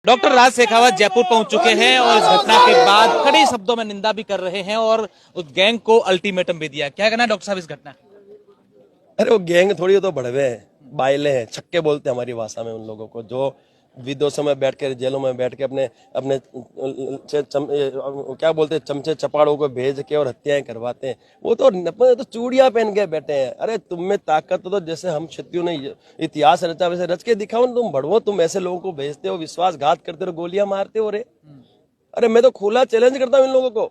Doctor राज शेखावत जयपुर पहुंच चुके हैं और इस घटना के बाद कड़े शब्दों में निंदा भी कर रहे हैं और उस गैंग को अल्टीमेटम भी दिया। क्या कहना है डॉक्टर साहब इस घटना? अरे वो गैंग थोड़ी, तो बढ़वे हैं, बाइले हैं, छक्के बोलते हैं हमारी भाषा में उन लोगों को, जो विदेशों में बैठ कर, जेलों में बैठ के अपने अपने क्या बोलते हैं, चमचे चपाड़ों को भेज के और हत्याएं करवाते हैं। वो तो चूड़ियां पहन के बैठे हैं। अरे तुम में ताकत तो जैसे हम क्षत्रियों ने इतिहास रचा वैसे रच के दिखाओ ना। तुम बढ़वो, तुम ऐसे लोगों को भेजते हो, विश्वासघात करते हो, गोलियां मारते हो। अरे मैं तो खुला चैलेंज करता हूँ इन लोगों को।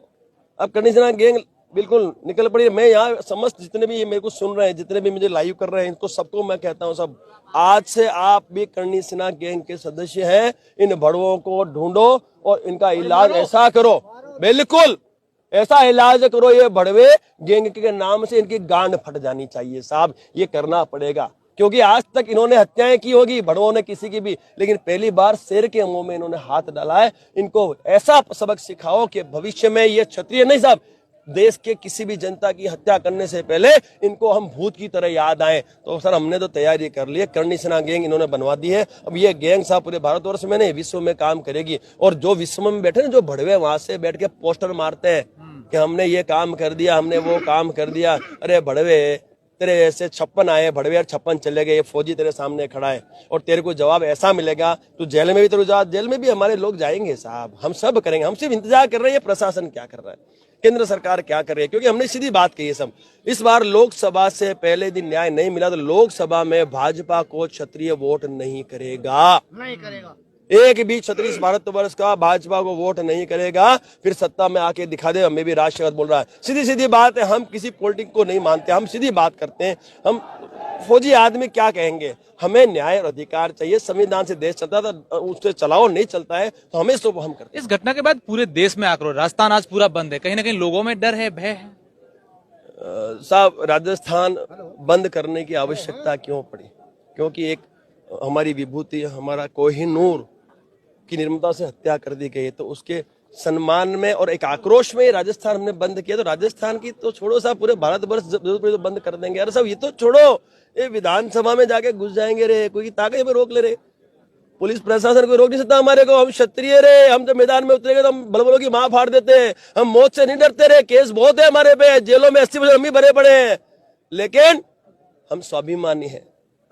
अब करनी गैंग बिल्कुल निकल पड़ी। मैं यहाँ समस्त जितने भी ये मेरे को सुन रहे हैं, जितने भी मुझे लाइव कर रहे हैं, इनको सबको मैं कहता हूँ, सब आज से आप भी करनी सेना गैंग के सदस्य हैं। इन भड़वों को ढूंढो और इनका इलाज ऐसा करो, बिल्कुल ऐसा इलाज करो, ये भड़वे गैंग के नाम से इनकी गांड फट जानी चाहिए साहब। ये करना पड़ेगा, क्योंकि आज तक इन्होंने हत्याएं की होगी भड़वों ने किसी की भी, लेकिन पहली बार शेर के मुंह में इन्होंने हाथ डाला है। इनको ऐसा सबक सिखाओ कि भविष्य में ये क्षत्रिय नहीं साहब, देश के किसी भी जनता की हत्या करने से पहले इनको हम भूत की तरह याद आए। तो सर हमने तो तैयारी कर ली है, करनी सेना गैंग इन्होंने बनवा दी है। अब ये गैंग साहब पूरे भारतवर्ष में नहीं, विश्व में काम करेगी। और जो विश्व में बैठे ना, जो भड़वे वहां से बैठ के पोस्टर मारते हैं कि हमने ये काम कर दिया, हमने वो काम कर दिया। अरे भड़वे, तेरे ऐसे 56 आए भड़वे और 56 चले गए। ये फौजी तेरे सामने खड़ा है और तेरे को जवाब ऐसा मिलेगा, तू जेल में भी तेरे जा, जेल में भी हमारे लोग जाएंगे साहब, हम सब करेंगे। हम सिर्फ इंतजार कर रहे हैं प्रशासन क्या कर रहा है, केंद्र सरकार क्या कर रही है, क्योंकि हमने सीधी बात कही है सब। इस बार लोकसभा से पहले दिन न्याय नहीं मिला तो लोकसभा में भाजपा को क्षत्रिय वोट नहीं करेगा। एक भी क्षत्रिय भारतवर्ष का भाजपा को वोट नहीं करेगा। फिर सत्ता में आके दिखा दे, हमें भी राष्ट्रवाद बोल रहा है। सीधी सीधी बात है, हम किसी पॉलिटिक्स को नहीं मानते, हम सीधी बात करते हैं। हम फौजी आदमी क्या कहेंगे, हमें न्याय और अधिकार चाहिए। संविधान से देश चलता है तो उससे चलाओ, नहीं चलता है तो हमें तो हम करते। इस घटना के बाद पूरे देश में आक्रोश, राजस्थान आज पूरा बंद है, कहीं ना कहीं लोगों में डर है, भय है। साहब राजस्थान बंद करने की आवश्यकता क्यों पड़ी? क्योंकि एक हमारी विभूति, हमारा कोहिनूर की निर्मता से हत्या कर दी गई, तो उसके सम्मान में और एक आक्रोश में राजस्थान हमने बंद किया। तो राजस्थान की तो छोड़ो साहब, पूरे भारतवर्ष तो बंद कर देंगे। अरे साहब ये तो छोड़ो, ये विधानसभा में जाके घुस जाएंगे रे, कोई ताकत में रोक ले रहे। पुलिस प्रशासन को रोक नहीं सकता हमारे को। हम क्षत्रिय रे, हम जब मैदान में उतरेंगे तो हम बलबलों की मां फाड़ देते हैं। हम मौत से नहीं डरते रे, केस बहुत है हमारे पे, जेलों में 80% हम ही भरे पड़े हैं, लेकिन हम स्वाभिमानी हैं।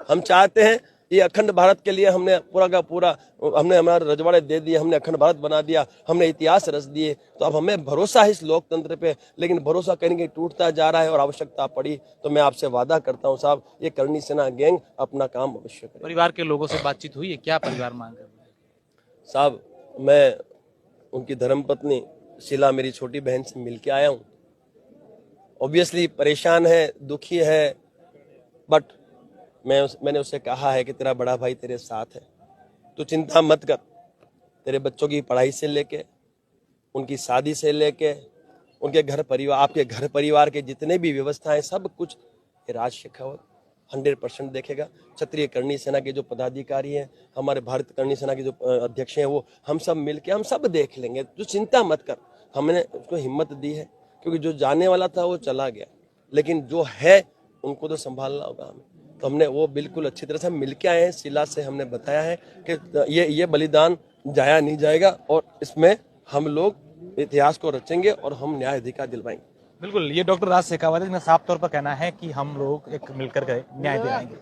हम चाहते हैं ये अखंड भारत के लिए हमने पूरा का पूरा, हमने हमारे रजवाड़े दे दिए, हमने अखंड भारत बना दिया, हमने इतिहास रच दिए। तो अब हमें भरोसा है इस लोकतंत्र पे, लेकिन भरोसा कहीं कहीं टूटता जा रहा है और आवश्यकता पड़ी तो मैं आपसे वादा करता हूं साहब, ये करनी सेना गैंग अपना काम अवश्य करे। परिवार के लोगों से बातचीत हुई है, क्या परिवार मांग रहे हैं? साहब मैं उनकी धर्मपत्नी शीला, मेरी छोटी बहन से मिल के आया हूँ। ऑब्वियसली परेशान है, दुखी है, बट मैंने उससे कहा है कि तेरा बड़ा भाई तेरे साथ है, तो चिंता मत कर। तेरे बच्चों की पढ़ाई से लेके, उनकी शादी से लेके, उनके घर परिवार, आपके घर परिवार के जितने भी व्यवस्थाएं, सब कुछ राज शेखावत 100% देखेगा। क्षत्रिय करनी सेना के जो पदाधिकारी हैं, हमारे भारत करनी सेना के जो अध्यक्ष हैं, वो हम सब मिलके हम सब देख लेंगे। तो चिंता मत कर, हमने उसको हिम्मत दी है, क्योंकि जो जाने वाला था वो चला गया, लेकिन जो है उनको तो संभालना होगा हमें। तो हमने वो बिल्कुल अच्छी तरह से मिलके आए हैं। शीला से हमने बताया है कि ये बलिदान जाया नहीं जाएगा और इसमें हम लोग इतिहास को रचेंगे और हम न्याय अधिकार दिलवाएंगे। बिल्कुल, ये डॉक्टर राज शेखावत ने साफ तौर पर कहना है कि हम लोग एक मिलकर न्याय दिलाएंगे।